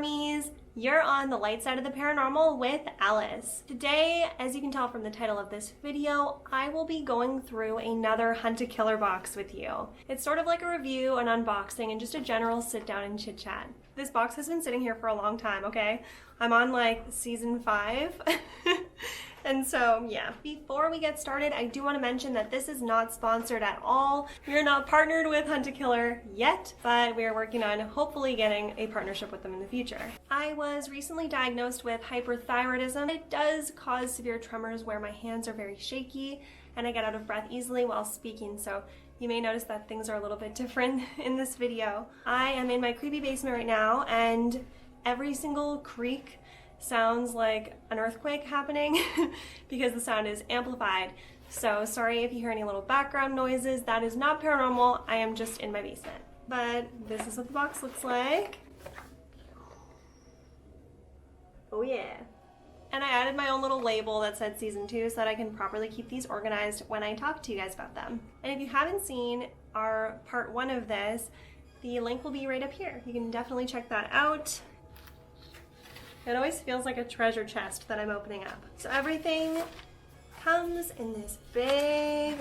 normies, you're on the light side of the paranormal with Alice. Today, as you can tell from the title of this video, I will be going through another Hunt a Killer box with you. It's sort of like a review, an unboxing, and just a general sit down and chit chat. This box has been sitting here for a long time, okay? I'm on like season 5. And so, yeah, before we get started, I do want to mention that this is not sponsored at all. We are not partnered with Hunt a Killer yet, but we are working on hopefully getting a partnership with them in the future. I was recently diagnosed with hyperthyroidism. It does cause severe tremors where my hands are very shaky and I get out of breath easily while speaking, so you may notice that things are a little bit different in this video. I am in my creepy basement right now, and every single creak sounds like an earthquake happening because the sound is amplified. So sorry if you hear any little background noises. That is not paranormal. I am just in my basement. But this is what the box looks like. Oh yeah. And I added my own little label that said season 2 so that I can properly keep these organized when I talk to you guys about them. And if you haven't seen our part 1 of this, the link will be right up here. You can definitely check that out. It always feels like a treasure chest that I'm opening up. So everything comes in this big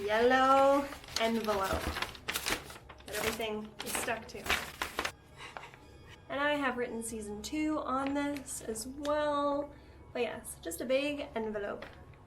yellow envelope that everything is stuck to. And I have written season 2 on this as well. But yes, just a big envelope.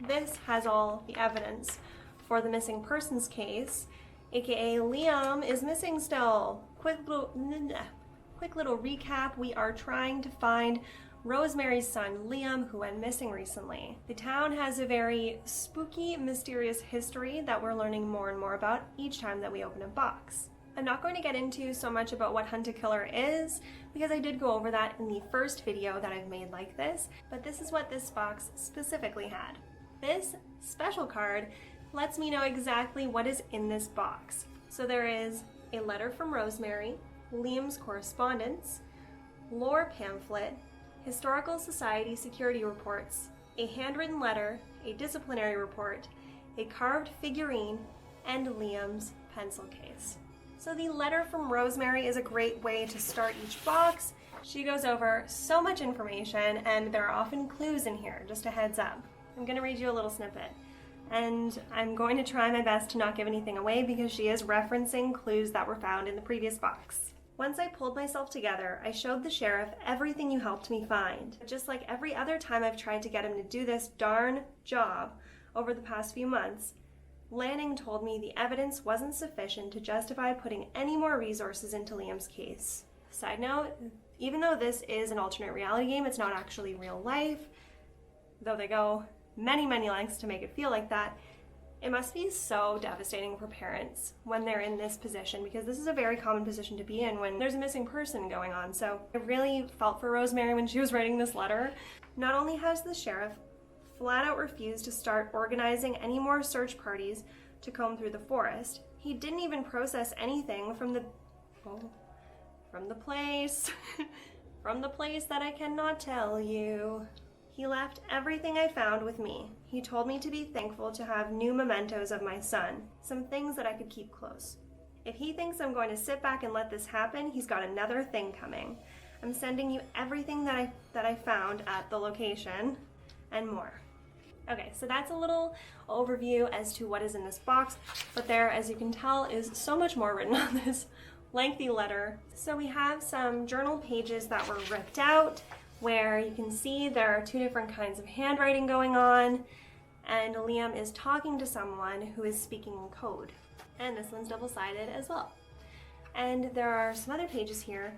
This has all the evidence for the missing persons case, aka Liam is missing still. Quick little recap, we are trying to find Rosemary's son, Liam, who went missing recently. The town has a very spooky, mysterious history that we're learning more and more about each time that we open a box. I'm not going to get into so much about what Hunt a Killer is, because I did go over that in the first video that I've made like this, but this is what this box specifically had. This special card lets me know exactly what is in this box. So there is a letter from Rosemary, Liam's correspondence, lore pamphlet, historical society security reports, a handwritten letter, a disciplinary report, a carved figurine, and Liam's pencil case. So the letter from Rosemary is a great way to start each box. She goes over so much information, and there are often clues in here, just a heads up. I'm going to read you a little snippet. And I'm going to try my best to not give anything away because she is referencing clues that were found in the previous box. Once I pulled myself together, I showed the sheriff everything you helped me find. Just like every other time I've tried to get him to do this darn job over the past few months, Lanning told me the evidence wasn't sufficient to justify putting any more resources into Liam's case. Side note, even though this is an alternate reality game, it's not actually real life, though they go many lengths to make it feel like that. It must be so devastating for parents when they're in this position, because this is a very common position to be in when there's a missing person going on. So I really felt for Rosemary when she was writing this letter. Not only has the sheriff flat out refused to start organizing any more search parties to comb through the forest, he didn't even process anything from the place from the place that I cannot tell you. He left everything I found with me. He told me to be thankful to have new mementos of my son, some things that I could keep close. If he thinks I'm going to sit back and let this happen, he's got another thing coming. I'm sending you everything that I found at the location and more. Okay, so that's a little overview as to what is in this box, but there, as you can tell, is so much more written on this lengthy letter. So we have some journal pages that were ripped out, where you can see there are 2 different kinds of handwriting going on, and Liam is talking to someone who is speaking in code. And this one's double-sided as well. And there are some other pages here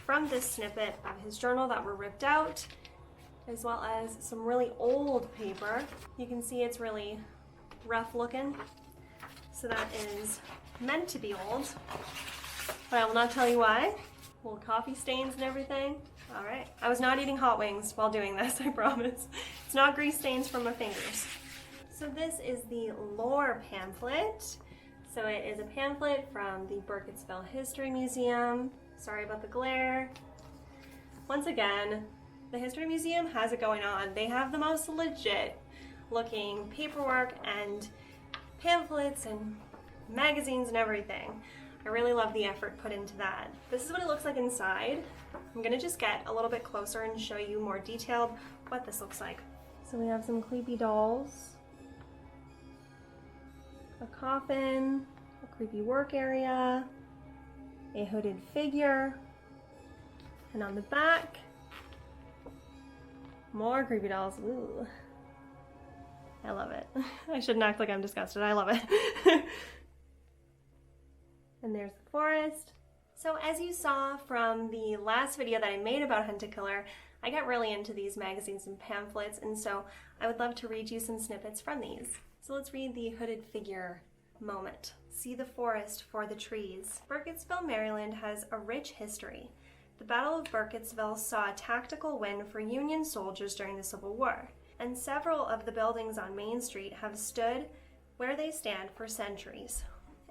from this snippet of his journal that were ripped out, as well as some really old paper. You can see it's really rough looking, so that is meant to be old, but I will not tell you why. Little coffee stains and everything. All right. I was not eating hot wings while doing this, I promise. It's not grease stains from my fingers. So this is the lore pamphlet. So it is a pamphlet from the Burkittsville History Museum. Sorry about the glare. Once again, the History Museum has it going on. They have the most legit looking paperwork and pamphlets and magazines and everything. I really love the effort put into that. This is what it looks like inside. I'm gonna just get a little bit closer and show you more detailed what this looks like. So we have some creepy dolls, a coffin, a creepy work area, a hooded figure, and on the back, more creepy dolls. Ooh. I love it. I shouldn't act like I'm disgusted. I love it. And there's the forest. So as you saw from the last video that I made about Hunt a Killer, I get really into these magazines and pamphlets, and so I would love to read you some snippets from these. So let's read the hooded figure moment. See the forest for the trees. Burkittsville, Maryland has a rich history. The Battle of Burkittsville saw a tactical win for Union soldiers during the Civil War, and several of the buildings on Main Street have stood where they stand for centuries.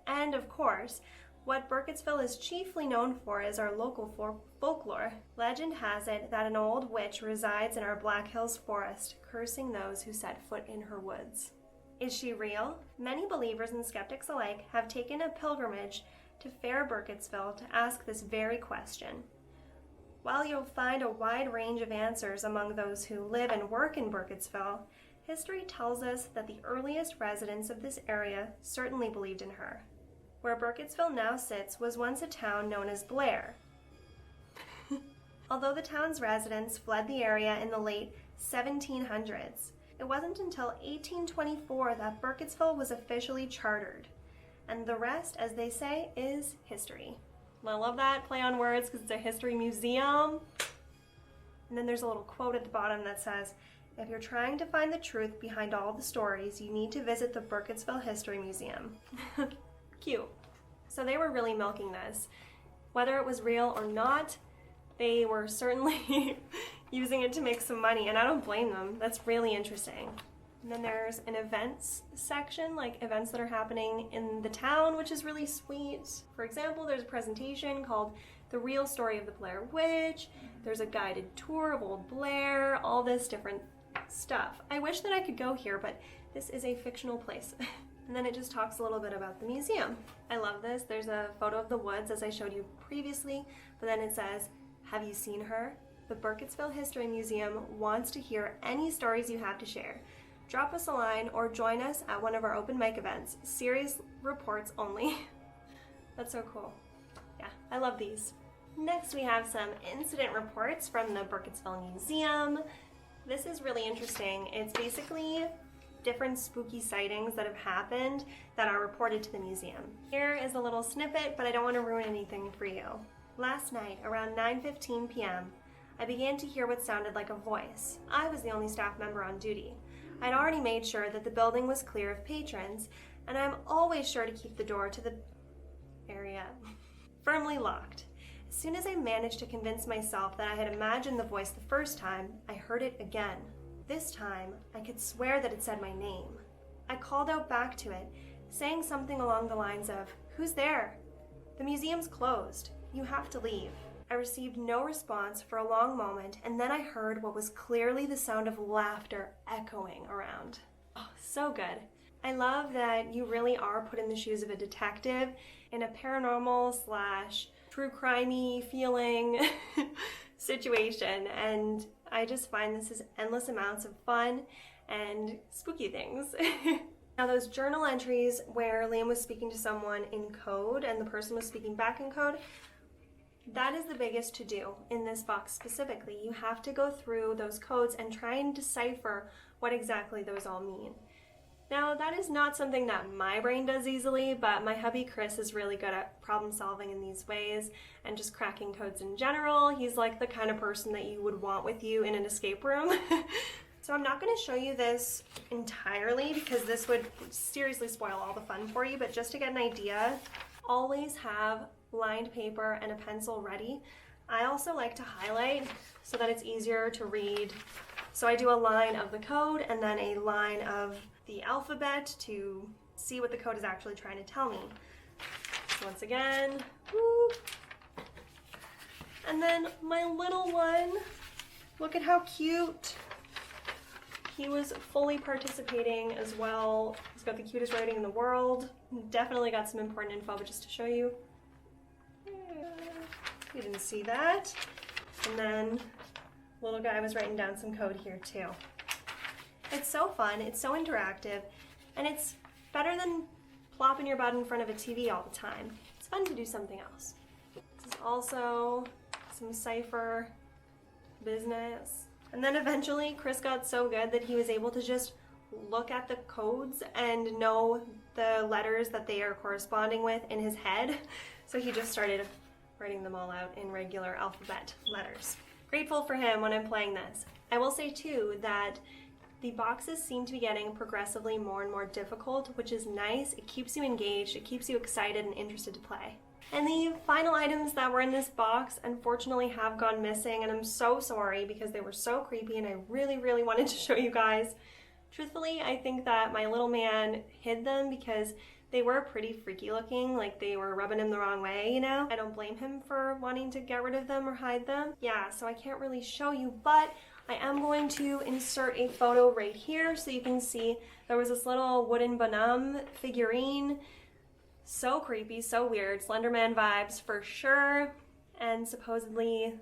And of course, what Burkittsville is chiefly known for is our local folklore. Legend has it that an old witch resides in our Black Hills forest, cursing those who set foot in her woods. Is she real? Many believers and skeptics alike have taken a pilgrimage to fair Burkittsville to ask this very question. While you'll find a wide range of answers among those who live and work in Burkittsville, history tells us that the earliest residents of this area certainly believed in her. Where Burkittsville now sits was once a town known as Blair. Although the town's residents fled the area in the late 1700s, it wasn't until 1824 that Burkittsville was officially chartered. And the rest, as they say, is history. I love that play on words because it's a history museum. And then there's a little quote at the bottom that says, "If you're trying to find the truth behind all the stories, you need to visit the Burkittsville History Museum." Cute. So they were really milking this. Whether it was real or not, they were certainly using it to make some money, and I don't blame them. That's really interesting. And then there's an events section, like events that are happening in the town, which is really sweet. For example, there's a presentation called The Real Story of the Blair Witch. There's a guided tour of Old Blair, all this different stuff. I wish that I could go here, but this is a fictional place. And then it just talks a little bit about the museum. I love this. There's a photo of the woods, as I showed you previously, but then it says, "Have you seen her? The Burkittsville History Museum wants to hear any stories you have to share. Drop us a line or join us at one of our open mic events. Serious reports only." That's so cool. Yeah, I love these. Next we have some incident reports from the Burkittsville Museum. This is really interesting. It's basically different spooky sightings that have happened that are reported to the museum. Here is a little snippet, but I don't want to ruin anything for you. Last night, around 9:15 p.m., I began to hear what sounded like a voice. I was the only staff member on duty. I'd already made sure that the building was clear of patrons, and I'm always sure to keep the door to the area firmly locked. As soon as I managed to convince myself that I had imagined the voice the first time, I heard it again. This time, I could swear that it said my name. I called out back to it, saying something along the lines of, "Who's there? The museum's closed. You have to leave." I received no response for a long moment, and then I heard what was clearly the sound of laughter echoing around. Oh, so good. I love that you really are put in the shoes of a detective in a paranormal / true crimey feeling situation, and I just find this is endless amounts of fun and spooky things. Now those journal entries where Liam was speaking to someone in code and the person was speaking back in code, that is the biggest to do in this box specifically. You have to go through those codes and try and decipher what exactly those all mean. Now that is not something that my brain does easily, but my hubby Chris is really good at problem solving in these ways and just cracking codes in general. He's like the kind of person that you would want with you in an escape room. So I'm not going to show you this entirely because this would seriously spoil all the fun for you, but just to get an idea, always have lined paper and a pencil ready. I also like to highlight so that it's easier to read. So I do a line of the code and then a line of the alphabet to see what the code is actually trying to tell me. So once again, whoop. And then my little one, look at how cute. He was fully participating as well. He's got the cutest writing in the world. Definitely got some important info, but just to show you, You didn't see that. And then little guy was writing down some code here too. It's so fun, it's so interactive, and it's better than plopping your butt in front of a TV all the time. It's fun to do something else. This is also some cipher business. And then eventually Chris got so good that he was able to just look at the codes and know the letters that they are corresponding with in his head. So he just started writing them all out in regular alphabet letters. Grateful for him when I'm playing this. I will say too that the boxes seem to be getting progressively more and more difficult, which is nice. It keeps you engaged, it keeps you excited and interested to play. And the final items that were in this box unfortunately have gone missing, and I'm so sorry because they were so creepy and I really, really wanted to show you guys. Truthfully, I think that my little man hid them because they were pretty freaky looking, like they were rubbing him the wrong way, you know? I don't blame him for wanting to get rid of them or hide them. Yeah, so I can't really show you, but I am going to insert a photo right here so you can see there was this little wooden Bonhomme figurine. So creepy, so weird, Slenderman vibes for sure. And supposedly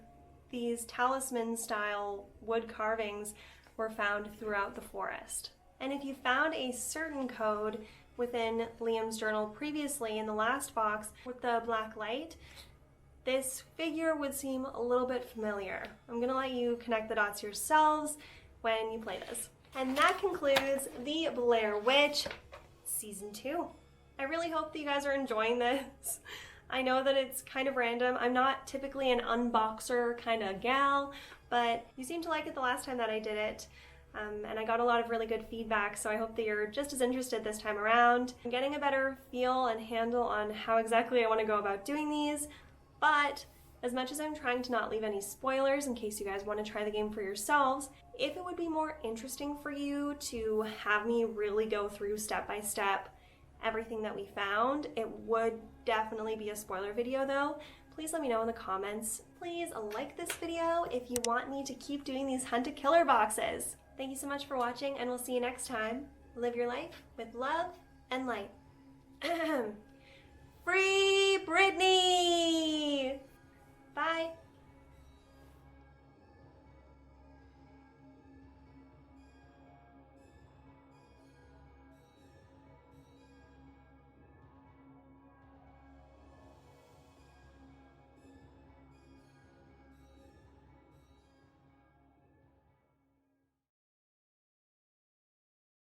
these talisman style wood carvings were found throughout the forest. And if you found a certain code within Liam's journal previously in the last box with the black light, this figure would seem a little bit familiar. I'm gonna let you connect the dots yourselves when you play this. And that concludes the Blair Witch Season 2. I really hope that you guys are enjoying this. I know that it's kind of random. I'm not typically an unboxer kind of gal, but you seemed to like it the last time that I did it. And I got a lot of really good feedback, so I hope that you're just as interested this time around. I'm getting a better feel and handle on how exactly I want to go about doing these, but as much as I'm trying to not leave any spoilers in case you guys want to try the game for yourselves, if it would be more interesting for you to have me really go through step by step everything that we found, it would definitely be a spoiler video though. Please let me know in the comments. Please like this video if you want me to keep doing these Hunt a Killer boxes. Thank you so much for watching, and we'll see you next time. Live your life with love and light. Free Britney! Bye.